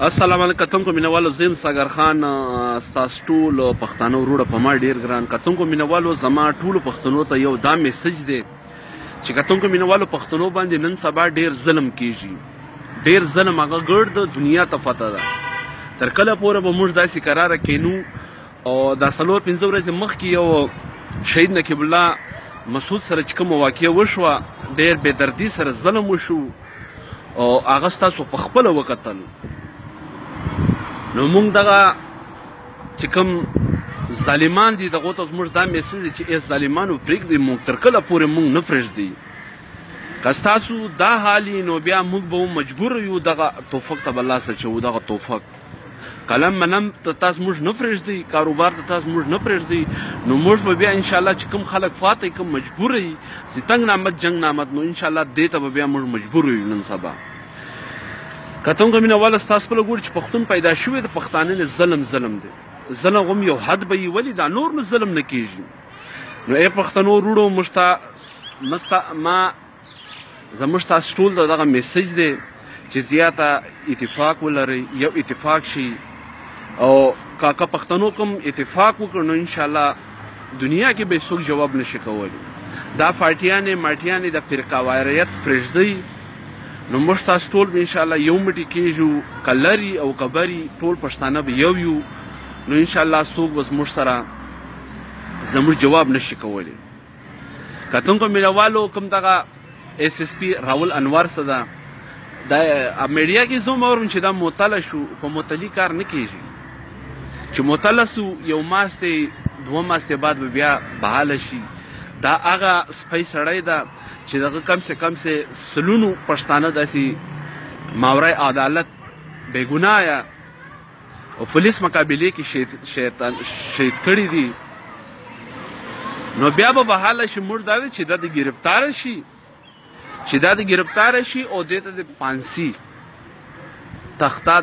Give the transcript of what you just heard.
السلام علیکم کتونکو مینوالو زم ساګر خان ستاسو ټول پښتنو وروړه په ما ډیر ګران کتونکو مینوالو زما ټول پښتنو ته یو دا میسج دی چې کتونکو مینوالو پښتنو باندې نن سبا ډیر ظلم کیږي ډیر ظلم هغه ګرد دنیا ته پته ده تر کله پورې به موږ داسې قراره کینو او دا څلور پنځه ورځې مخکې یو شهید نقیب الله مسعود سره چې کومه واقعه وشوه ډیر بې دردي سره ظلم وشو او هغه ستاسو په خپله وکتل نو موږ دغه چې کوم ظالمان دي دغو ته زموږ دا میسج دی چې ای ظالمانو پرېږدئ موږ تر کله پورې موږ نه پرېږدئ که ستاسو دا حال نو بیا موږ به مجبور یو دغه توفق ته به لاس اچوو دغه توفق قلم منم ته تاسو موږ نه پرېږدئ کاروبار ته تاسو موږ نه پرېږدئ نو موږ به بیا انشاءالله چې کوم خلک فاتح کوم مجبور یي چې تنګ نامت جنګ نامت نو انشاءالله دې ته به بیا موږ مجبور یو نن سبا کتونکو مینوال ستاسو خپله ګوري چې پښتون پیدا شوی د پښتانه نه ظلم دی ظلم هم یو حد به یي ولې دا نور نو ظلم نه کیږي نو ای پښتنو وروړو ما زموږ تاسو ټول ته دغه میسج دی چې زیاته اتفاق ولرئ یو اتفاق شي او که پښتنو کوم اتفاق وکړو نو انشاءالله دنیا کې به څوک جواب نشي کولی دا پارټیانې ماټیانې د فرقه وایریت پرېږدئ نو موږ تاسو ټول به انشاءالله یو موټی کېږو که لري او که بري ټول پښتانه به یو نو انشاءالله څوک به زموږ سره زموږ جواب نشي کولی کتونکو مینوالو کوم دغه ایس ایس پي راول انوار څه ده دا میډیا کې زه اورم چې دا معطله شو په معطلي کار نه کېږي چې معطله سو یو ماستې دوه ماستې بعد به بیا بحاله شي دا هغه سپی سړی ده چې دغه کم سے کم سے سلونو پښتانه داسې ماورای عدالت بې ګناه او پولیس مقابلې کې شهید کړي دي نو بیا به بحاله شي موږ دا چې دا د ګرفتاره شي او دې ته د پانسي تخته